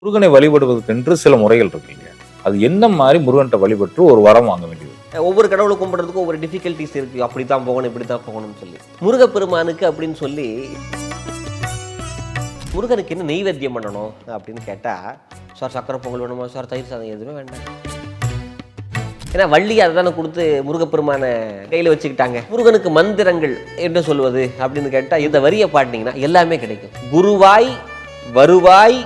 முருகனை வழிபடுவதற்கென்று சில முறைகள் இருக்கு இல்லையா? அது என்ன மாதிரி முருகன்ட்ட வழிபட்டு ஒரு வரம் வாங்க வேண்டியது? ஒவ்வொரு கடவுளை கும்பிட்றதுக்கும் ஒவ்வொரு டிஃபிகல்ட்டிஸ் இருக்குது. அப்படி தான் போகணும், இப்படி தான் போகணும்னு சொல்லி முருகப்பெருமானுக்கு அப்படின்னு சொல்லி முருகனுக்கு என்ன நெய்வேத்தியம் பண்ணணும் அப்படின்னு கேட்டால், சார் சக்கரை பொங்கல் வேணுமா சார், தயிர் சாதம் எதுவுமே வேண்டாம். ஏன்னா வள்ளி அதை தானே கொடுத்து முருகப்பெருமானை கையில் வச்சுக்கிட்டாங்க. முருகனுக்கு மந்திரங்கள் என்ன சொல்வது அப்படின்னு கேட்டால், இந்த வரியை பாட்டிங்கன்னா எல்லாமே கிடைக்கும். குருவாய் வருவாய்.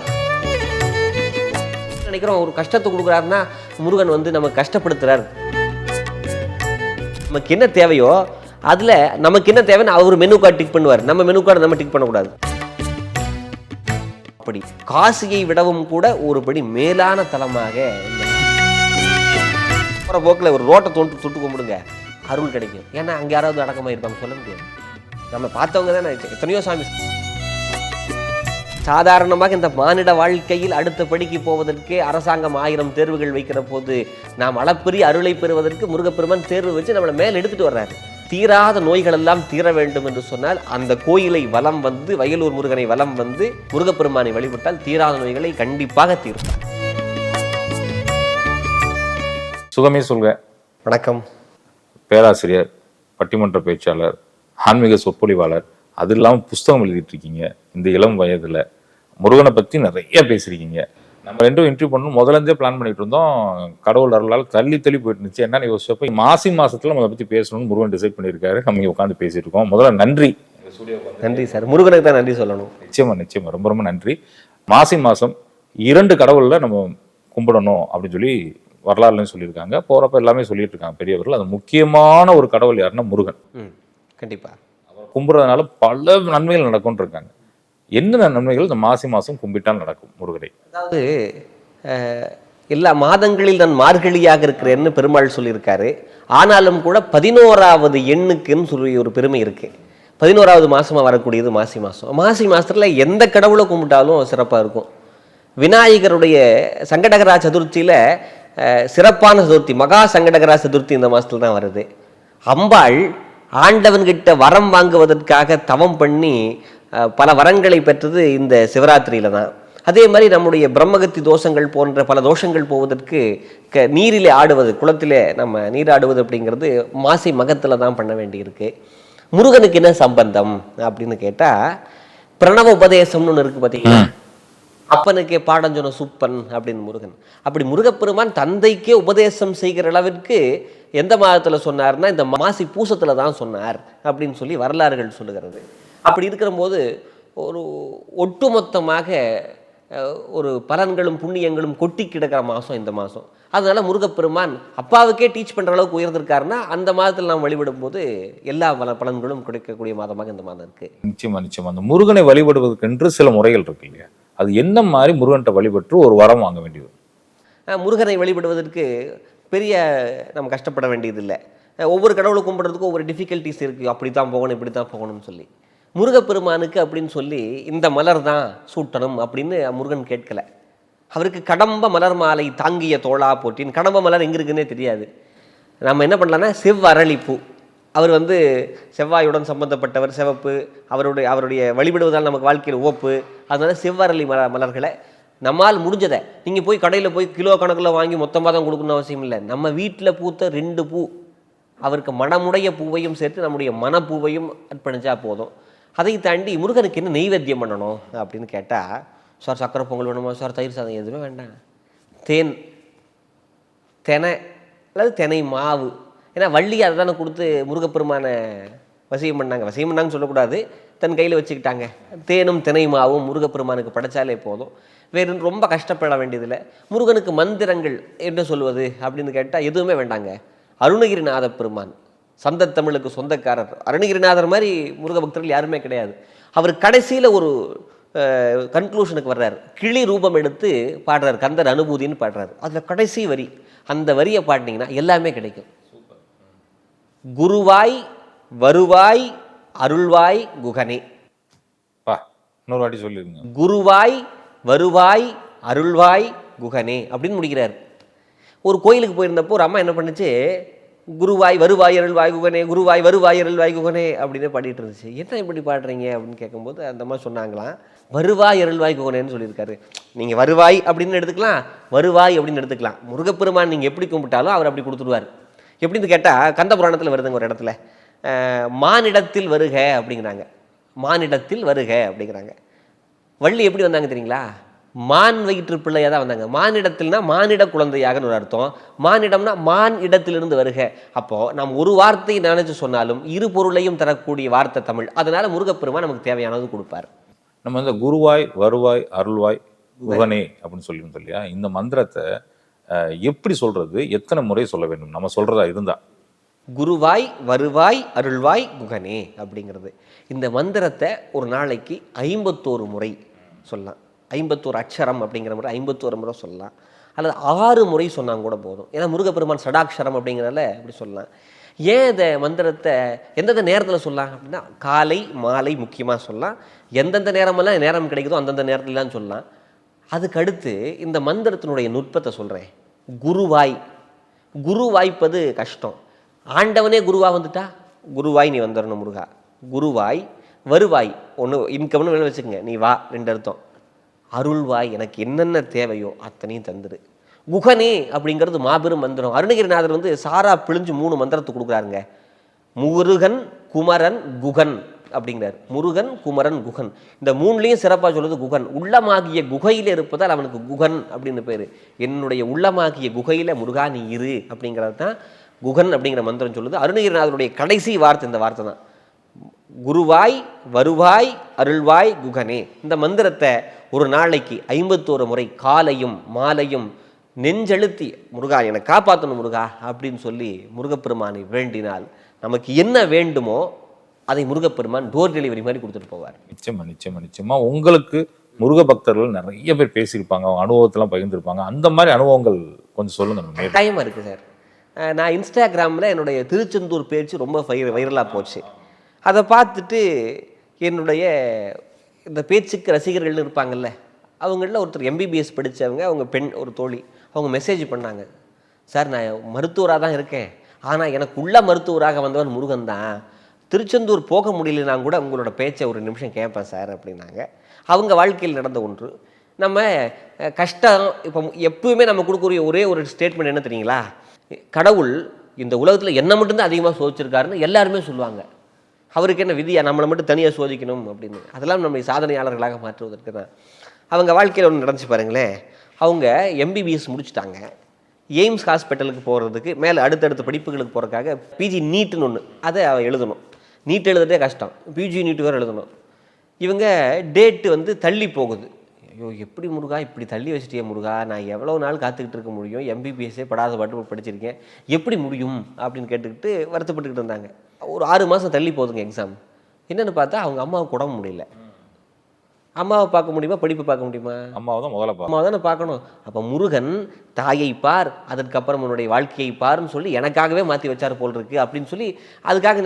நினைக்கிறோம் ஒரு கஷ்டத்தை கொடுக்குறாருன்னா முருகன் வந்து நம்ம கஷ்டப்படுத்துறாரு. நமக்கு என்ன தேவையோ அதில் நமக்கு என்ன தேவைன்னு அவர் மெனு கார்டு டிக் பண்ணுவார். நம்ம மெனு கார்டு நம்ம டிக் பண்ணக்கூடாது. அப்படி காசியை விடவும் கூட ஒருபடி மேலான தலமாக போகிற போக்கில் ஒரு ரோட்டை தொட்டு கும்பிடுங்க, அருள் கிடைக்கும். ஏன்னா அங்கே யாராவது அடக்கமாக இருப்பாங்க சொல்ல முடியாது. நம்ம பார்த்தவங்க தானே எத்தனையோ சாமி. சாதாரணமாக இந்த மானிட வாழ்க்கையில் அடுத்த படிக்கு போவதற்கு அரசாங்கம் 1000 தேர்வுகள் வைக்கிற போது நாம் அளப்பெரிய அருளை பெறுவதற்கு முருகப்பெருமான் தேர்வு வச்சு நம்மளை மேல் எடுத்துட்டு வர்றாரு. தீராத நோய்கள் எல்லாம் தீர வேண்டும் என்று சொன்னால் அந்த கோயிலை வலம் வந்து, வயலூர் முருகனை வலம் வந்து முருகப்பெருமானை வழிபட்டால் தீராத நோய்களை கண்டிப்பாக தீர்ப்பார். சுகமே சொல்க. வணக்கம். பேராசிரியர், பட்டிமன்ற பேச்சாளர், ஆன்மீக சொற்பொழிவாளர், அது இல்லாமல் புஸ்தகம் எழுதிட்டு இருக்கீங்க. இந்த இளம் வயதுல முருகனை பத்தி நிறைய பேசிருக்கீங்க. நம்ம ரெண்டும் இன்டர்வியூ பண்ணணும் முதலேருந்தே பிளான் பண்ணிட்டு இருந்தோம். கடவுள் அருளால் தள்ளி போயிட்டு இருந்துச்சு. என்னன்னு யோசிச்சப்ப மாசி மாசத்துல நம்ம அதை பத்தி பேசணும்னு முருகன் டிசைட் பண்ணியிருக்காரு. நம்ம இங்க உட்காந்து பேசிட்டு இருக்கோம். முதல்ல நன்றி. நன்றி சார். முருகனுக்கு தான் நன்றி சொல்லணும். நிச்சயமா ரொம்ப ரொம்ப நன்றி. மாசி மாசம் 2 கடவுள்ல நம்ம கும்பிடணும் அப்படின்னு சொல்லி வரலாறுலன்னு சொல்லியிருக்காங்க. போறப்ப எல்லாமே சொல்லிட்டு இருக்காங்க பெரியவர்கள். அது முக்கியமான ஒரு கடவுள் யாருன்னா முருகன். கண்டிப்பா அவர் கும்பிடுறதுனால பல நன்மைகள் நடக்கும்னு இருக்காங்க. என்ன நன்மைகள் இந்த மாசி மாசம் கும்பிட்டால் நடக்கும் முருகனை? அதாவது எல்லா மாதங்களில் நான் மார்கழியாக இருக்கிறேன்னு பெருமாள் சொல்லியிருக்காரு. ஆனாலும் கூட 11வது எண்ணுக்குன்னு சொல்லி ஒரு பெருமை இருக்கு. 11வது மாசமா வரக்கூடியது மாசி மாசம். மாசி மாசத்துல எந்த கடவுளை கும்பிட்டாலும் சிறப்பாக இருக்கும். விநாயகருடைய சங்கடகரா சதுர்த்தியில சிறப்பான சதுர்த்தி, மகா சங்கடகரா சதுர்த்தி இந்த மாசத்துல தான் வருது. அம்பாள் ஆண்டவன்கிட்ட வரம் வாங்குவதற்காக தவம் பண்ணி பல வரங்களை பெற்றது இந்த சிவராத்திரியில தான். அதே மாதிரி நம்முடைய பிரம்மகத்தி தோஷங்கள் போன்ற பல தோஷங்கள் போவதற்கு நீரிலே ஆடுவது, குளத்திலே நம்ம நீராடுவது அப்படிங்கிறது மாசி மகத்தில் தான் பண்ண வேண்டியிருக்கு. முருகனுக்கு என்ன சம்பந்தம் அப்படின்னு கேட்டால், பிரணவ உபதேசம்னு ஒன்று இருக்குது பார்த்தீங்களா? அப்பனுக்கே பாடம் சொன்ன சூப்பன் அப்படின்னு முருகன். அப்படி முருகப்பெருமான் தந்தைக்கே உபதேசம் செய்கிற அளவிற்கு எந்த மாதத்தில் சொன்னார்னா இந்த மாசி பூசத்தில் தான் சொன்னார் அப்படின்னு சொல்லி வரலாறுகள் சொல்லுகிறது. அப்படி இருக்கிற போது ஒரு ஒட்டுமொத்தமாக ஒரு பலன்களும் புண்ணியங்களும் கொட்டி கிடக்கிற மாதம் இந்த மாதம். அதனால முருகப்பெருமான் அப்பாவுக்கே டீச் பண்ணுற அளவுக்கு உயர்ந்திருக்காருன்னா அந்த மாதத்தில் நாம் வழிபடும் போது எல்லா பலன்களும் கிடைக்கக்கூடிய மாதமாக இந்த மாதம் இருக்கு. நிச்சயமா அந்த முருகனை வழிபடுவதற்கென்று சில முறைகள் இருக்கு இல்லையா? அது என்ன மாதிரி முருகன்ட்ட வழிபட்டு ஒரு வரம் வாங்க வேண்டியது? முருகனை வழிபடுவதற்கு பெரிய நம்ம கஷ்டப்பட வேண்டியதில்லை. ஒவ்வொரு கடவுளை கும்பிட்றதுக்கும் ஒவ்வொரு டிஃபிகல்ட்டிஸ் இருக்குது. அப்படி தான் போகணும், இப்படி தான் போகணும்னு சொல்லி முருகப்பெருமானுக்கு அப்படின்னு சொல்லி இந்த மலர் தான் சூட்டணும் அப்படின்னு முருகன் கேட்கல. அவருக்கு கடம்ப மலர் மாலை தாங்கிய தோளா போட்டின்னு, கடம்ப மலர் எங்கே இருக்குன்னே தெரியாது. நம்ம என்ன பண்ணலான்னா செவ்வரளிப்பூ, அவர் வந்து செவ்வாயுடன் சம்பந்தப்பட்டவர், சிவப்பு, அவருடைய வழிபடுவதால் நமக்கு வாழ்க்கையில் உவப்பு. அதனால செவ்வரளி மலர்களை நம்மால் முடிஞ்சதை, நீங்கள் போய் கடையில் போய் கிலோ கணக்கில் வாங்கி மொத்தமாக தான் கொடுக்கணும்னு அவசியம் இல்லை. நம்ம வீட்டில் பூத்த 2 பூ, அவருக்கு மனமுடைய பூவையும் சேர்த்து நம்முடைய மனப்பூவையும் அர்ப்பணிச்சா போதும். அதை தாண்டி முருகனுக்கு என்ன நெய்வேத்தியம் பண்ணணும் அப்படின்னு கேட்டால், சார் சக்கரை பொங்கல் வேணுமா சார், தயிர் சாதம் எதுவுமே வேண்டாம். தெனை அல்லது தெனை மாவு. ஏன்னா வள்ளி அதை தானே கொடுத்து முருகப்பெருமானை வசியம் பண்ணாங்கன்னு சொல்லக்கூடாது, தன் கையில் வச்சுக்கிட்டாங்க. தேனும் தினை மாவும் முருகப்பெருமானுக்கு படைச்சாலே போதும். வேறு ரொம்ப கஷ்டப்பட வேண்டியதில்லை. முருகனுக்கு மந்திரங்கள் என்ன சொல்வது அப்படின்னு கேட்டால் எதுவுமே வேண்டாங்க. அருணகிரிநாத பெருமான் சந்த தமிழுக்கு சொந்தக்காரர். அருணகிரிநாதர் மாதிரி முருக பக்தர்கள் யாருமே கிடையாது. அவர் கடைசியில் ஒரு கன்க்ளூஷனுக்கு வர்றார். கிளி ரூபம் எடுத்து பாடுறார், கந்தர் அனுபூதின்னு பாடுறாரு. அதில் கடைசி வரி, அந்த வரியை பாடினீங்கன்னா எல்லாமே கிடைக்கும். குருவாய் வருவாய் அருள்வாய் குகனே. இன்னொரு வாட்டி சொல்லிருங்க. குருவாய் வருவாய் அருள்வாய் குகனே அப்படின்னு முடிக்கிறார். ஒரு கோயிலுக்கு போயிருந்தப்போ ஒரு அம்மா என்ன பண்ணுச்சு, குருவாய் வருவாய் அருள்வாய் குகனே, குருவாய் வருவாய் அருள்வாய் குகனே அப்படின்னு பாடிட்டு இருந்துச்சு. என்ன இப்படி பாடுறீங்க அப்படின்னு கேட்கும்போது அந்த மாதிரி சொன்னாங்களாம், வருவாய் அருள்வாய் குகனேன்னு சொல்லியிருக்காரு. நீங்கள் வருவாய் அப்படின்னு எடுத்துக்கலாம், வருவாய் அப்படின்னு எடுத்துக்கலாம். முருகப்பெருமான் நீங்கள் எப்படி கும்பிட்டாலும் அவர் அப்படி கொடுத்துடுவார். எப்படின்னு கேட்டால் கந்த புராணத்தில் வருதுங்க ஒரு இடத்துல, மானிடத்தில் வருக அப்படிங்கிறாங்க. மானிடத்தில் வருக அப்படிங்கிறாங்க. வள்ளி எப்படி வந்தாங்க தெரியுங்களா? மான் வயிற்று பிள்ளையாக தான் வந்தாங்க. மானிடத்தில்னா மானிட குழந்தையாகன்னு ஒரு அர்த்தம். மானிடம்னா மான் இடத்திலிருந்து வருக. அப்போது நாம் ஒரு வார்த்தையை நினைச்சு சொன்னாலும் இரு பொருளையும் தரக்கூடிய வார்த்தை தமிழ். அதனால முருகப்பெருமான் நமக்கு தேவையானது கொடுப்பார். நம்ம இந்த குருவாய் வருவாய் அருள்வாய் குகனே அப்படின்னு சொல்லியிருந்தோம் இல்லையா? இந்த மந்திரத்தை எப்படி சொல்றது, எத்தனை முறை சொல்ல வேண்டும் நம்ம சொல்றதா இருந்தா? குருவாய் வருவாய் அருள்வாய் குகனே அப்படிங்கிறது. இந்த மந்திரத்தை ஒரு நாளைக்கு 51 முறை சொல்லலாம். 51 அக்ஷரம் அப்படிங்கிற முறை 51 முறை சொல்லலாம். அல்லது 6 முறை சொன்னாங்க கூட போதும். ஏன்னா முருகப்பெருமான் சடாட்சரம் அப்படிங்கிறதால இப்படி சொல்லலாம். ஏன் இந்த மந்திரத்தை எந்தெந்த நேரத்தில் சொல்லலாம் அப்படின்னா, காலை மாலை முக்கியமாக சொல்லலாம். எந்தெந்த நேரமெல்லாம் நேரம் கிடைக்குதோ அந்தந்த நேரத்துலலாம் சொல்லலாம். அதுக்கடுத்து இந்த மந்திரத்தினுடைய நுட்பத்தை சொல்கிறேன். குருவாய், குரு வாய்ப்பது கஷ்டம். ஆண்டவனே குருவா வந்துட்டா, குருவாய் நீ வந்துடணும் முருகா. குருவாய் வருவாய் ஒன்று இன்கம்னு வேலை வச்சுக்கோங்க, நீ வா 2 அர்த்தம். அருள்வாய் எனக்கு என்னென்ன தேவையோ அத்தனையும் தந்துரு. குகனே அப்படிங்கிறது மாபெரும் மந்திரம். அருணகிரிநாதர் வந்து சாரா பிழிஞ்சு 3 மந்திரத்தை கொடுக்குறாருங்க. முருகன் குமரன் குகன் அப்படிங்கிறார். முருகன் குமரன் குகன், இந்த 3லையும் சிறப்பாக சொல்லுது குகன். உள்ளமாகிய குகையில் இருப்பதால் அவனுக்கு குகன் அப்படின்னு பேர். என்னுடைய உள்ளமாகிய குகையில் முருகா நீ இரு அப்படிங்கிறது தான் குகன் அப்படிங்கிற மந்திரம் சொல்லுது. அருணகிரிநாதருடைய கடைசி வார்த்தை இந்த வார்த்தை தான், குருவாய் வருவாய் அருள்வாய் குகனே. இந்த மந்திரத்தை ஒரு நாளைக்கு 51 முறை காலையும் மாலையும் நெஞ்செழுத்தி முருகா என்னை காப்பாற்றணும் முருகா அப்படின்னு சொல்லி முருகப்பெருமானை வேண்டினால் நமக்கு என்ன வேண்டுமோ அதை முருகப்பெருமான் டோர் டெலிவரி மாதிரி கொடுத்துட்டு போவார். நிச்சயமா நிச்சயமா நிச்சயமா. உங்களுக்கு முருக பக்தர்கள் நிறைய பேர் பேசியிருப்பாங்க, அவங்க அனுபவத்தெல்லாம் பகிர்ந்துருப்பாங்க. அந்த மாதிரி அனுபவங்கள் கொஞ்சம் சொல்லுங்க. டைம் இருக்குது சார். நான் இன்ஸ்டாகிராமில் என்னுடைய திருச்செந்தூர் பேச்சு ரொம்ப வைரலாக போச்சு. அதை பார்த்துட்டு என்னுடைய இந்த பேச்சுக்கு ரசிகர்கள்னு இருப்பாங்கல்ல, அவங்களில் ஒருத்தர் எம்பிபிஎஸ் படித்தவங்க, அவங்க பெண் ஒரு தோழி, அவங்க மெசேஜ் பண்ணாங்க, சார் நான் மருத்துவராக தான் இருக்கேன், ஆனால் எனக்கு உள்ள மருத்துவராக வந்தவன் முருகன் தான். திருச்செந்தூர் போக முடியலனா கூட உங்களோட பேச்சை ஒரு நிமிஷம் கேட்பேன் சார் அப்படின்னாங்க. அவங்க வாழ்க்கையில் நடந்த ஒன்று. நம்ம கஷ்டம் இப்போ எப்பவுமே நம்ம கொடுக்கக்கூடிய ஒரே ஒரு ஸ்டேட்மெண்ட் என்ன தெரியுங்களா, கடவுள் இந்த உலகத்தில் என்ன மட்டும்தான் அதிகமாக சோதிச்சிருக்காருன்னு எல்லாருமே சொல்லுவாங்க. அவருக்கு என்ன விதியா நம்மளை மட்டும் தனியாக சோதிக்கணும் அப்படின்னு. அதெல்லாம் நம்மை சாதனையாளர்களாக மாற்றுவதற்கு தான். அவங்க வாழ்க்கையில் ஒன்று நடந்துச்சு பாருங்களேன். அவங்க எம்பிபிஎஸ் முடிச்சுட்டாங்க. எய்ம்ஸ் ஹாஸ்பிட்டலுக்கு போகிறதுக்கு மேலே அடுத்தடுத்த படிப்புகளுக்கு போகிறதுக்காக பிஜி நீட்டுன்னு ஒன்று, அதை எழுதணும். நீட் எழுதுறதே கஷ்டம், பிஜி நீட்டு வேறு எழுதணும். இவங்க டேட்டு வந்து தள்ளி போகுது. ஐயோ எப்படி முருகா இப்படி தள்ளி வச்சுட்டே முருகா, நான் எவ்வளோ நாள் காத்துக்கிட்டு இருக்க முடியும், எம்பிபிஎஸ்ஸே படாத பாட்டு படிச்சிருக்கேன், எப்படி முடியும் அப்படின்னு கேட்டுக்கிட்டு வருத்தப்பட்டுக்கிட்டு இருந்தாங்க. ஒரு 6 மாதம் தள்ளி போகுதுங்க எக்ஸாம். என்னென்னு பார்த்தா அவங்க அம்மாவுக்கு உடம்பு முடியல. அம்மாவை பார்க்க முடியுமா, படிப்பு பார்க்க முடியுமா? அம்மாவை தான் முதல்ல அம்மாவை தானே பார்க்கணும். அப்போ முருகன் தாயை பார், அதற்கப்புறம் உன்னுடைய வாழ்க்கையை பார்ன்னு சொல்லி எனக்காகவே மாற்றி வச்சார் போல் இருக்கு அப்படின்னு சொல்லி அதுக்காக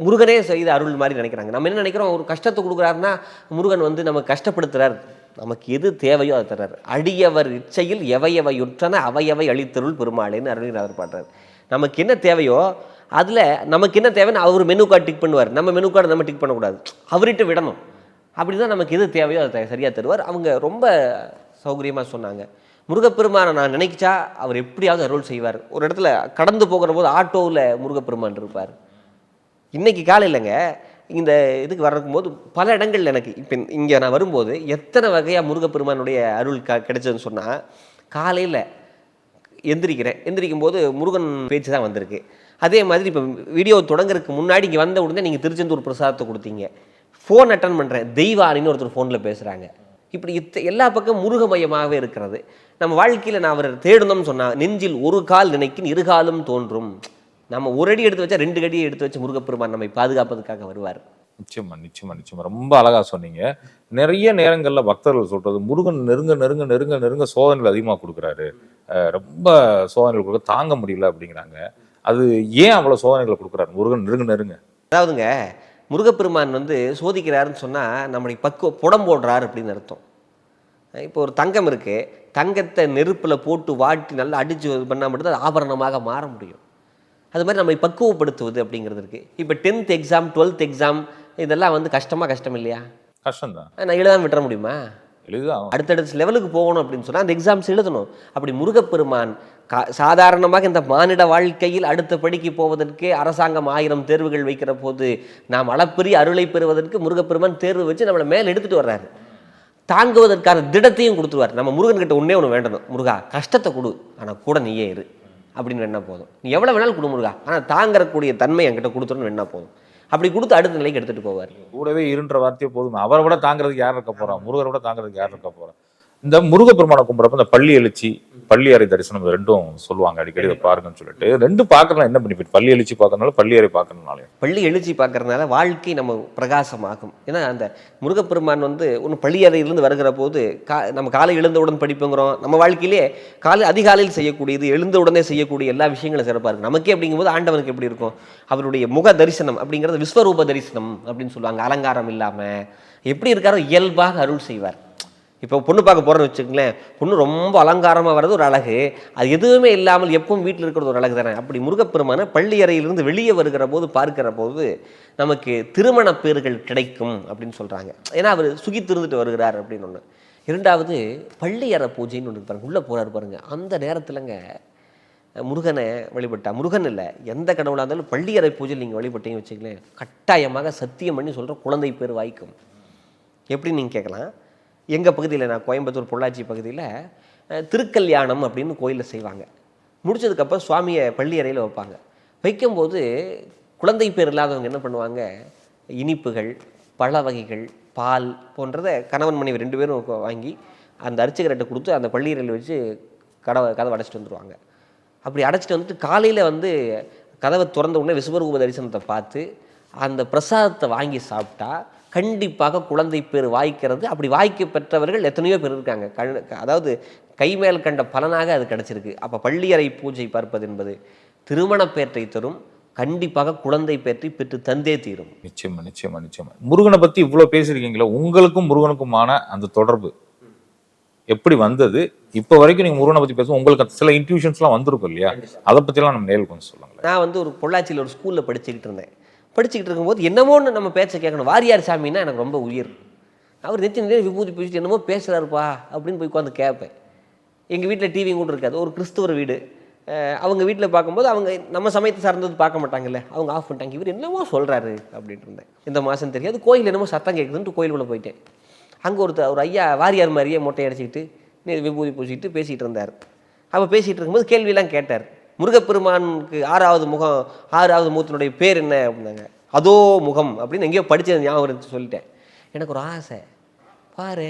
முருகனே செய்த அருள் மாதிரி நினைக்கிறாங்க. நம்ம என்ன நினைக்கிறோம், ஒரு கஷ்டத்தை கொடுக்குறாருன்னா முருகன் வந்து நம்ம கஷ்டப்படுத்துறார். நமக்கு எது தேவையோ அதை தர்றார். அடியவர் இச்சையில் எவையவையுற்றன அவையவை அளித்தருள் பெருமாளேன்னு அருள்நாதர் பாடுறார். நமக்கு என்ன தேவையோ அதில் நமக்கு என்ன தேவைன்னு அவர் மெனு கார்டு டிக் பண்ணுவார். நம்ம மெனு கார்டு நம்ம டிக் பண்ணக்கூடாது, அவர்கிட்ட விடணும். அப்படி தான் நமக்கு எது தேவையோ அதை சரியாக தருவார். அவங்க ரொம்ப சௌகரியமாக சொன்னாங்க. முருகப்பெருமானை நான் நினைச்சா அவர் எப்படியாவது அருள் செய்வார். ஒரு இடத்துல கடந்து போகிற போது ஆட்டோவில் முருகப்பெருமான் இருப்பார். இன்றைக்கி காலையிலங்க இந்த இதுக்கு வர்றக்கும்போது பல இடங்கள் எனக்கு இப்போ இங்கே நான் வரும்போது எத்தனை வகையாக முருகப்பெருமானுடைய அருள் கிடைச்சதுன்னு சொன்னால், காலையில் எந்திரிக்கும் போது முருகன் பேச்சு தான் வந்திருக்கு. அதே மாதிரி இப்போ வீடியோ தொடங்குறதுக்கு முன்னாடி இங்கே வந்த உடனே நீங்கள் திருச்செந்தூர் பிரசாதத்தை கொடுத்தீங்க. ஃபோன் அட்டன் பண்ணுறேன், தெய்வானின்னு ஒருத்தர் ஃபோனில் பேசுகிறாங்க. இப்படி எல்லா பக்கம் முருகமயமாகவே இருக்கிறது. நம்ம வாழ்க்கையில் நான் அவரை தேடணும்னு சொன்னால், நெஞ்சில் ஒரு கால் நினைக்கின் இருகாலும் தோன்றும். நம்ம ஒரு அடி எடுத்து வச்சா 2 அடியை எடுத்து வச்சு முருகப்பெருமான் நம்மை பாதுகாப்பதற்காக வருவார். நிச்சயமா நிச்சயமா நிச்சயமா. ரொம்ப அழகா சொன்னீங்க. நிறைய நேரங்களில் பக்தர்கள் சொல்றது, முருகன் நெருங்க நெருங்க நெருங்க நெருங்க சோதனைகள் அதிகமாக கொடுக்குறாரு, ரொம்ப சோதனைகள் கொடுக்க தாங்க முடியல அப்படிங்கிறாங்க. அது ஏன் அவ்வளோ சோதனைகளை கொடுக்குறாரு முருகன் நெருங்க நெருங்க? அதாவதுங்க, முருகப்பெருமான் வந்து சோதிக்கிறாருன்னு சொன்னால் நம்மளை புடம் போடுறாரு அப்படின்னு அர்த்தம். இப்போ ஒரு தங்கம் இருக்குது, தங்கத்தை நெருப்பில் போட்டு வாட்டி நல்லா அடித்து பண்ணால் மட்டும்தான் அது ஆபரணமாக மாற முடியும். அது மாதிரி நம்மை பக்குவப்படுத்துவது அப்படிங்கிறது இருக்குது. இப்போ 10th எக்ஸாம் 12th எக்ஸாம் இதெல்லாம் வந்து கஷ்டம் இல்லையா? கஷ்டம்தான். நான் எழுதாமல் விட்டுற முடியுமா? எழுதுதான். அடுத்தடுத்த லெவலுக்கு போகணும் அப்படின்னு சொன்னால் அந்த எக்ஸாம்ஸ் எழுதணும். அப்படி முருகப்பெருமான் சாதாரணமாக இந்த மானிட வாழ்க்கையில் அடுத்த படிக்கு போவதற்கே அரசாங்கம் 1000 தேர்வுகள் வைக்கிற போது நாம் அளப்பரிய அருளை பெறுவதற்கு முருகப்பெருமான் தேர்வு வச்சு நம்மளை மேலே எடுத்துகிட்டு வர்றாரு. தாங்குவதற்கான திடத்தையும் கொடுத்துருவார். நம்ம முருகன்கிட்ட ஒன்று வேண்டணும், முருகா கஷ்டத்தை கொடு ஆனால் கூட நீயே இரு அப்படின்னு வேணா போதும். நீ எவ்வளோ வேணாலும் கொடு முருகா, ஆனால் தாங்கக்கூடிய தன்மை என்கிட்ட கொடுத்துருன்னு வேணா போதும். அப்படி கொடுத்து அடுத்த நிலைக்கு எடுத்துகிட்டு போவார். கூடவே இருன்ற வார்த்தையே போதும். அவரை விட தாங்கிறதுக்கு யார் இருக்க போறா? முருகரை விட தாங்கிறதுக்கு யார் இருக்க போறா? இந்த முருகப்பெருமானை கும்பிட்றப்ப இந்த பள்ளி எழுச்சி, பள்ளி அறை தரிசனம் ரெண்டும் சொல்லுவாங்க அடிக்கடி, இதை பாருங்கன்னு சொல்லிட்டு. ரெண்டு பார்க்கறதுனால என்ன பெனிஃபிட்? பள்ளி எழுச்சி பார்க்கறதுனால, பள்ளி அறை பார்க்கறதுனால? பள்ளி எழுச்சி பார்க்கறதுனால வாழ்க்கை நம்ம பிரகாசமாகும். ஏன்னா அந்த முருகப்பெருமான் வந்து ஒன்று பள்ளி அறையிலிருந்து வருகிற போது நம்ம காலை எழுந்தவுடன் படிப்புங்கிறோம். நம்ம வாழ்க்கையிலே அதிகாலையில் செய்யக்கூடியது, எழுந்த உடனே செய்யக்கூடிய எல்லா விஷயங்களும் சிறப்பாக இருக்கும். நமக்கே அப்படிங்கும்போது ஆண்டவனுக்கு எப்படி இருக்கும்? அவருடைய முக தரிசனம் அப்படிங்கிறது விஸ்வரூப தரிசனம் அப்படின்னு சொல்லுவாங்க. அலங்காரம் இல்லாமல் எப்படி இருக்காரோ இயல்பாக அருள் செய்வார். இப்போ பொண்ணு பார்க்க போகிறோன்னு வச்சுக்கங்களேன், பொண்ணு ரொம்ப அலங்காரமாக வர்றது ஒரு அழகு, அது எதுவுமே இல்லாமல் எப்பவும் வீட்டில் இருக்கிறது ஒரு அழகு தானே. அப்படி முருகப்பெருமான பள்ளி அறையிலிருந்து வெளியே வருகிற போது பார்க்கிற போது நமக்கு திருமண பேறுகள் கிடைக்கும் அப்படின்னு சொல்கிறாங்க. ஏன்னா அவர் சுகித்திருந்துட்டு வருகிறார் அப்படின்னு ஒன்று. இரண்டாவது பள்ளி அறை பூஜைன்னு ஒன்று பாருங்க, உள்ளே போகிறாரு பாருங்க. அந்த நேரத்தில்ங்க முருகனை வழிபட்டா, முருகன் இல்லை எந்த கடவுளாக இருந்தாலும் பள்ளி அறை பூஜை நீங்கள் வழிபட்டீங்கன்னு வச்சுக்கங்களேன், கட்டாயமாக சத்தியம் பண்ணி சொல்கிற குழந்தை பேர் வாய்க்கும். எப்படி நீங்கள் கேட்கலாம். எங்கள் பகுதியில், நான் கோயம்புத்தூர் பொள்ளாச்சி பகுதியில் திருக்கல்யாணம் அப்படின்னு கோயிலில் செய்வாங்க. முடிச்சதுக்கப்புறம் சுவாமியை பள்ளி அறையில் வைப்பாங்க. வைக்கும்போது குழந்தை பேர் இல்லாதவங்க என்ன பண்ணுவாங்க, இனிப்புகள், பழ வகைகள், பால் போன்றதை கணவன் மனைவி 2 பேரும் வாங்கி அந்த அர்ச்சகர்கிட்ட கொடுத்து அந்த பள்ளி அறையில் வச்சு கதவை அடைச்சிட்டு வந்துடுவாங்க. அப்படி அடைச்சிட்டு வந்துட்டு காலையில் வந்து கதவை திறந்த உடனே விஸ்வரூப தரிசனத்தை பார்த்து அந்த பிரசாதத்தை வாங்கி சாப்பிட்டா கண்டிப்பாக குழந்தை பேர் வாய்க்கிறது. அப்படி வாய்க்க பெற்றவர்கள் எத்தனையோ பேர் இருக்காங்க. அதாவது கைமேல் கண்ட பலனாக அது கிடைச்சிருக்கு. அப்போ பள்ளியறை பூஜை பார்ப்பது என்பது திருமண பேற்றை தரும், கண்டிப்பாக குழந்தை பேற்றை பெற்று தந்தே தீரும். நிச்சயமா நிச்சயமா நிச்சயமா. முருகனை பற்றி இவ்வளோ பேசியிருக்கீங்களா, உங்களுக்கும் முருகனுக்குமான அந்த தொடர்பு எப்படி வந்தது? இப்போ வரைக்கும் நீங்கள் முருகனை பற்றி பேசுவோம், உங்களுக்கு சில இன்ட்யூஷன்ஸ்லாம் வந்திருக்கும் இல்லையா, அதை பற்றிலாம் நம்ம நேரில் கொஞ்சம் சொல்லுங்களேன். நான் வந்து ஒரு பொள்ளாச்சியில் ஒரு ஸ்கூலில் படிச்சுக்கிட்டு இருந்தேன். படிச்சுக்கிட்டு இருக்கும்போது என்னமோன்னு நம்ம பேச்சை கேட்கணும். வாரியார் சாமின்னா எனக்கு ரொம்ப உயிர். அவர் நெத்தி விபூதி பூச்சிட்டு என்னமோ பேசுகிறாருப்பா அப்படின்னு போய் உட்காந்து கேட்பேன். எங்கள் வீட்டில் டிவி கூட இருக்காது, ஒரு கிறிஸ்துவர் வீடு. அவங்க வீட்டில் பார்க்கும்போது அவங்க நம்ம சமயத்தை சார்ந்தது பார்க்க மாட்டாங்கல்ல, அவங்க ஆஃப் பண்ணிட்டாங்க. இவர் என்னமோ சொல்கிறாரு அப்படின்ட்டு இருந்தேன். இந்த மாதம் தெரியாது, கோயில் என்னமோ சத்தம் கேட்குதுன்ட்டு கோயிலுக்குள்ளே போயிட்டேன். அங்கே ஒரு ஐயா வாரியார் மாதிரியே மொட்டை அடிச்சுக்கிட்டு விபூதி பூச்சிக்கிட்டு பேசிகிட்டு இருந்தார். அப்போ பேசிகிட்டு இருக்கும்போது கேள்வியெல்லாம் கேட்டார். முருகப்பெருமானுக்கு 6வது முகம், 6வது முகத்தினுடைய பேர் என்ன அப்படின்னாங்க. அதோ முகம் அப்படின்னு எங்கேயோ படித்தது ஞாபகம் சொல்லிட்டேன். எனக்கு ஒரு ஆசை, பாரு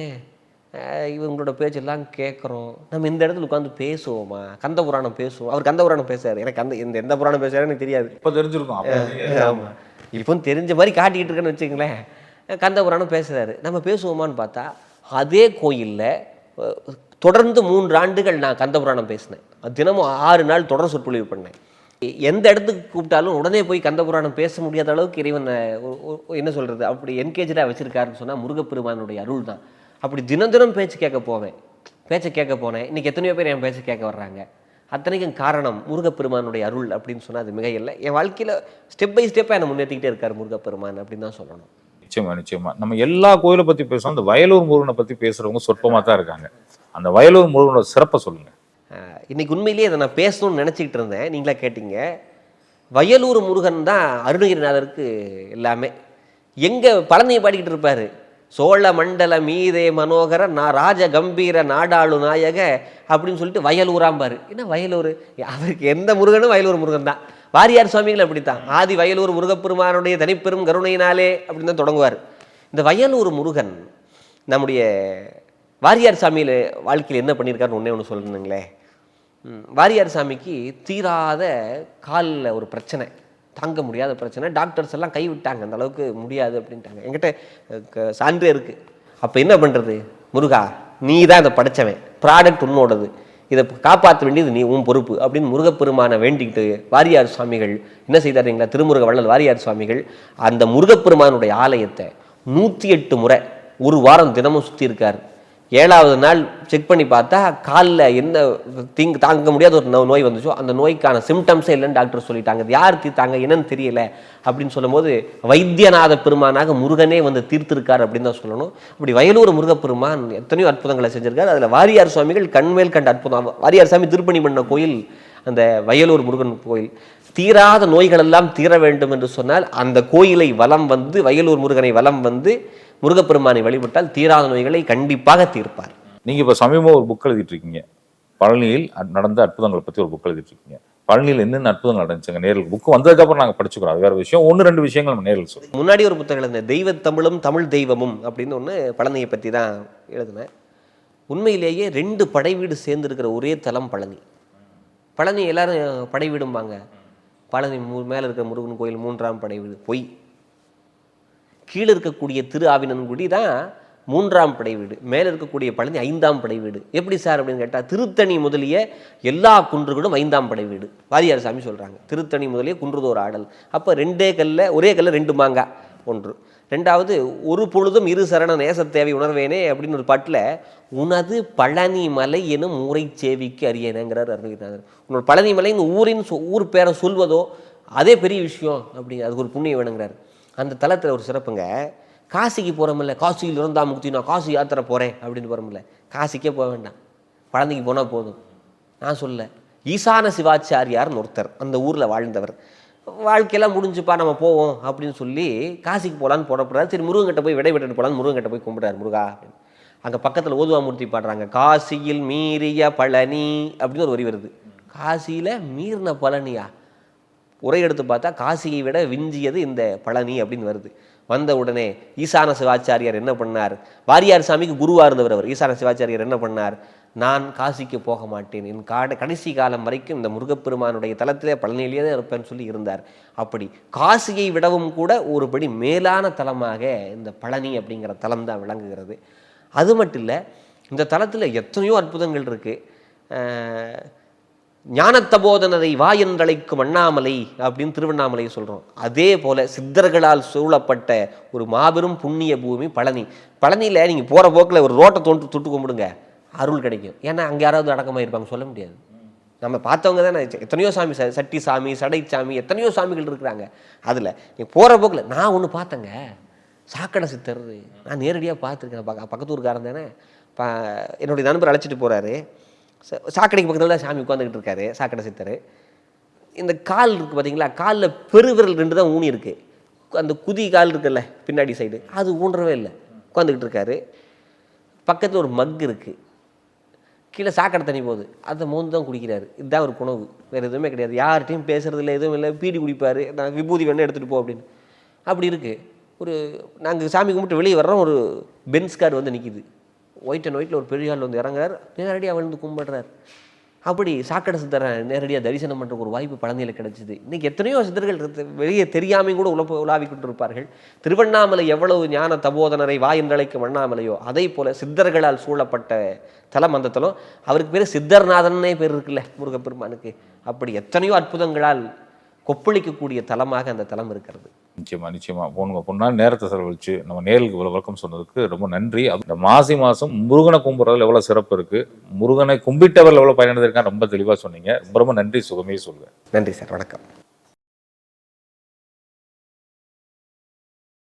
இவங்களோட பேச்செல்லாம் கேட்குறோம், நம்ம இந்த இடத்துல உட்காந்து பேசுவோமா, கந்த புராணம் பேசுவோம். அவர் கந்த புராணம் பேசுறாரு, எனக்கு எந்த புராணம் பேசுறாரு எனக்கு தெரியாது. இப்போ தெரிஞ்சிருக்கும். ஆமாம், இப்போ தெரிஞ்ச மாதிரி காட்டிக்கிட்டு இருக்கேன்னு வச்சுங்களேன். கந்த புராணம் பேசுகிறாரு, நம்ம பேசுவோமான்னு பார்த்தா அதே கோயிலில் தொடர்ந்து 3 ஆண்டுகள் நான் கந்த புராணம் பேசினேன். தினமும் 6 நாள் தொடர் சொற்பொழிவு பண்ணேன். எந்த இடத்துக்கு கூப்பிட்டாலும் உடனே போய் கந்த புராணம் பேச முடியாத அளவுக்கு இறைவன் என்ன சொல்கிறது அப்படி என்கேஜாக வச்சுருக்காருன்னு சொன்னால் முருகப்பெருமானுடைய அருள் தான். அப்படி தினம் பேச்சு கேட்க போனேன். இன்றைக்கி எத்தனையோ பேர் என் பேச்சு கேட்க வர்றாங்க. அத்தனைக்கும் காரணம் முருகப்பெருமானுடைய அருள் அப்படின்னு சொன்னால் அது மிக இல்லை. என் வாழ்க்கையில் ஸ்டெப் பை ஸ்டெப்பாக என்னை முன்னேற்றிக்கிட்டே இருக்கார் முருகப்பெருமான் அப்படின்னு தான் சொல்லணும். நிச்சயமா. நம்ம எல்லா கோயிலை பற்றி பேசுகிறோம், அந்த வயலூர் முருகனை பற்றி பேசுகிறவங்க சொற்பமாக தான் இருக்காங்க. அந்த வயலூர் முருகனோட சிறப்பை சொல்லுங்கள். இன்னைக்கு உண்மையிலேயே அதை நான் பேசணும்னு நினச்சிக்கிட்டு இருந்தேன், நீங்களா கேட்டீங்க. வயலூர் முருகன் தான் அருணகிரிநாதருக்கு எல்லாமே. எங்கே பழனியை பாடிக்கிட்டு இருப்பார், சோழ மண்டல மீதே மனோகர ராஜ கம்பீர நாடாளு நாயக அப்படின்னு சொல்லிட்டு வயலூராம்பார். என்ன வயலூர், அவருக்கு எந்த முருகனும் வயலூர் முருகன் தான். வாரியார் சுவாமிகள் அப்படித்தான், ஆதி வயலூர் முருகப்பெருமானுடைய தனிப்பெரும் கருணையினாலே அப்படின்னு தான் தொடங்குவார். இந்த வயலூர் முருகன் நம்முடைய வாரியார் சாமியில் வாழ்க்கையில் என்ன பண்ணியிருக்காருன்னு ஒன்று சொல்லணுங்களே. வாரியார் சாமிக்கு தீராத காலில் ஒரு பிரச்சனை, தாங்க முடியாத பிரச்சனை. டாக்டர்ஸ் எல்லாம் கைவிட்டாங்க, அந்த அளவுக்கு முடியாது அப்படின்ட்டாங்க. என்கிட்ட சான்றே இருக்குது. அப்போ என்ன பண்ணுறது, முருகா நீ தான் இதை படைச்சவன், ப்ராடக்ட் உன்னோடது, இதை காப்பாற்ற வேண்டியது நீ, உன் பொறுப்பு அப்படின்னு முருகப்பெருமானை வேண்டிக்கிட்டு வாரியார் சுவாமிகள் என்ன செய்தாருங்களா, திருமுருக வள்ளல் வாரியார் சுவாமிகள் அந்த முருகப்பெருமானுடைய ஆலயத்தை 108 முறை 1 வாரம் தினமும் சுற்றி இருக்கார். 7வது நாள் செக் பண்ணி பார்த்தா காலில் என்ன தாங்க முடியாத ஒரு நோய் வந்துச்சோ அந்த நோய்க்கான சிம்டம்ஸே இல்லைன்னு டாக்டர் சொல்லிட்டாங்க. அது யார் தீர்த்தாங்க என்னன்னு தெரியல அப்படின்னு சொல்லும்போது வைத்தியநாத பெருமானாக முருகனே வந்து தீர்த்திருக்கார் அப்படின்னு தான் சொல்லணும். அப்படி வயலூர் முருகப்பெருமான் எத்தனையோ அற்புதங்களை செஞ்சிருக்காரு. அதில் வாரியார் சுவாமிகள் கண்மேல் கண்ட அற்புதம். வாரியார் சாமி திருப்பணி பண்ண கோயில் அந்த வயலூர் முருகன் கோயில். தீராத நோய்கள் எல்லாம் தீர வேண்டும் என்று சொன்னால் அந்த கோயிலை வலம் வந்து வயலூர் முருகனை வலம் வந்து முருகப்பெருமானை வழிபட்டால் தீராத நோய்களை கண்டிப்பாக தீர்ப்பார். நீங்க இப்ப சமீபமா ஒரு புக் எழுதிட்டு இருக்கீங்க, பழனியில் நடந்த அற்புதங்களை பத்தி ஒரு புக் எழுதிட்டு இருக்கீங்க. பழனியில் என்னென்ன அற்புதங்கள் நடந்துச்சுங்க? நேரில் புக் வந்ததுக்கு அப்புறம் நாங்க படிச்சுக்கிறோம், அது வேற விஷயம். 1-2 விஷயங்கள் நம்ம நேரில் சொல்லுவோம். முன்னாடி ஒரு புத்தகம் எழுதினேன், தெய்வ தமிழும் தமிழ் தெய்வமும் அப்படின்னு ஒன்று பழனியை பற்றி தான் எழுதினேன். உண்மையிலேயே 2 படை வீடு சேர்ந்து இருக்கிற ஒரே தலம் பழனி. பழனி எல்லாரும் படை வீடும்பாங்க. பழனி மேலே இருக்கிற முருகன் கோயில் 3ஆம் படை வீடு பொய். கீழே இருக்கக்கூடிய திரு ஆவினன்குடி தான் 3ஆம் படை வீடு. மேலே இருக்கக்கூடிய பழனி 5ஆம் படை வீடு. எப்படி சார் அப்படின்னு கேட்டால் திருத்தணி முதலிய எல்லா குன்றுகளும் 5ஆம் படை வீடு. வாரியார் சாமி சொல்கிறாங்க. திருத்தணி முதலிய குன்றுதோர் ஆடல். அப்போ ஒரே கல்ல 2 மாங்காய். ஒன்று. 2வது ஒரு பொழுதும் இரு சரண நேச தேவை உணர்வேனே அப்படின்னு ஒரு பாட்டில் உனது பழனி மலை எனும் ஊரை சேவிக்கு அரியனங்கிறார் அருணகிரிநாதர். உன்னோட பழனி மலைன்னு ஊர் பேரை சொல்வதோ அதே பெரிய விஷயம். அப்படி அதுக்கு ஒரு புண்ணியம் வேணுங்கிறார். அந்த தலத்தில் ஒரு சிறப்புங்க, காசிக்கு போகிறோமில்ல, காசியில் இருந்தா முக்தி, நான் காசி யாத்திரை போகிறேன் அப்படின்னு போகிறோமில்ல, காசிக்கே போக வேண்டாம், பழனிக்கு போனால் போதும். நான் சொல்ல ஈசான சிவாச்சாரியார்னு ஒருத்தர் அந்த ஊரில் வாழ்ந்தவர். வாழ்க்கையெல்லாம் முடிஞ்சுப்பா நம்ம போவோம் அப்படின்னு சொல்லி காசிக்கு போகலான்னு போடப்படுறாரு. சரி முருகன்கிட்ட போய் விடை விட்டுட்டு போகலான்னு முருகன்கிட்ட போய் கும்பிட்றாரு. முருகா அப்படின்னு. அங்கே பக்கத்தில் ஓதுவாமூர்த்தி பாடுறாங்க, காசியில் மீறிய பழனி அப்படின்னு ஒரு வரி வருது. காசியில் மீறின பழனியா? உரை எடுத்து பார்த்தா காசியை விட விஞ்சியது இந்த பழனி அப்படின்னு வருது. வந்த உடனே ஈசான சிவாச்சாரியார் என்ன பண்ணார்? வாரியார் சாமிக்கு குருவாக இருந்தவர் அவர். ஈசான சிவாச்சாரியார் என்ன பண்ணார்? நான் காசிக்கு போக மாட்டேன், என் கடைசி காலம் வரைக்கும் இந்த முருகப்பெருமானுடைய தலத்திலே பழனியிலேயே தான் இருப்பேன்னு சொல்லி இருந்தார். அப்படி காசியை விடவும் கூட ஒருபடி மேலான தலமாக இந்த பழனி அப்படிங்கிற தலம் தான் விளங்குகிறது. அது மட்டும் இல்லை, இந்த தலத்தில் எத்தனையோ அற்புதங்கள் இருக்குது. ஞானத்தபோதனரை வா என்றழைக்கும் அண்ணாமலை அப்படின்னு திருவண்ணாமலையை சொல்கிறோம். அதே போல் சித்தர்களால் சூழப்பட்ட ஒரு மாபெரும் புண்ணிய பூமி பழனி. பழனியில் நீங்கள் போகிற போக்கில் ஒரு ரோட்டை தொட்டு கும்பிடுங்க, அருள் கிடைக்கும். ஏன்னா அங்கே யாராவது அடக்கமாக இருப்பாங்க சொல்ல முடியாது. நம்ம பார்த்தவங்க தானே. எத்தனையோ சாமி, சட்டி சாமி, சடை சாமி, எத்தனையோ சாமிகள் இருக்கிறாங்க. அதில் நீ போகிற போக்கில் நான் ஒன்று பார்த்தேங்க, சாக்கடை சித்தர். நான் நேரடியாக பார்த்துருக்கேன், பக்கத்து ஊருக்காரன் தானே. என்னுடைய நண்பர் அழைச்சிட்டு போகிறாரு. சாக்கடைக்கு பக்கத்தில் தான் சாமி உட்காந்துக்கிட்டு இருக்காரு சாக்கடை சித்தர். இந்த கால் இருக்குது பார்த்தீங்களா, காலில் பெருவிரல் 2 தான் ஊனி இருக்குது. அந்த குதி கால் இருக்குல்ல பின்னாடி சைடு, அது ஊன்றவே இல்லை, உட்காந்துக்கிட்டு இருக்காரு. பக்கத்தில் ஒரு மக் இருக்குது, கீழே சாக்கடை தண்ணி போகுது, அதை மோந்து தான் குடிக்கிறாரு. இதுதான் ஒரு உணவு, வேறு எதுவுமே கிடையாது. யார்கிட்டையும் பேசுறது இல்லை, எதுவும் இல்லை. பீடி குடிப்பார், நான் விபூதி வேணால் எடுத்துகிட்டு போ அப்படின்னு. அப்படி இருக்குது. நாங்கள் சாமி கும்பிட்டு வெளியே வர்றோம், ஒரு பென்ஸ் கார் வந்து நிற்கிது. ஒயிட் அண்ட் ஒயிட்டில் ஒரு பெரிய ஆள் வந்து இறங்குறார், நேரடியாக விழுந்து கும்பிடுறார். அப்படி சாக்கடை சித்தரை நேரடியாக தரிசனம் பண்ணுற ஒரு வாய்ப்பு பழனியில் கிடைச்சிது. இன்றைக்கி எத்தனையோ சித்தர்கள் வெளியே தெரியாமல் கூட உலாவிக்கிட்டு இருப்பார்கள். திருவண்ணாமலை எவ்வளவு ஞான தபோதனரை வா என்றழைக்கும் அண்ணாமலையோ அதே போல் சித்தர்களால் சூழப்பட்ட தலம் அந்த தலம். அவருக்கு பேர் சித்தர்நாதன்னே பேர் இருக்குல்ல முருகப்பெருமானுக்கு. அப்படி எத்தனையோ அற்புதங்களால் கொப்பளிக்கக்கூடிய தலமாக அந்த தலம் இருக்கிறது. நிச்சயமா பொண்ணா நேரத்தை செலவழிச்சு நம்ம நேருக்கு இவ்வளவு வழக்கம் சொன்னதுக்கு ரொம்ப நன்றி. இந்த மாசி மாசம் முருகனை கும்பிட்றதுல எவ்வளவு சிறப்பு இருக்கு, முருகனை கும்பிட்டவர்கள் எவ்வளவு பயனடைந்திருக்கான்னு ரொம்ப தெளிவா சொன்னீங்க. ரொம்ப ரொம்ப நன்றி. சுகமே சொல்லுங்க. நன்றி சார், வணக்கம்.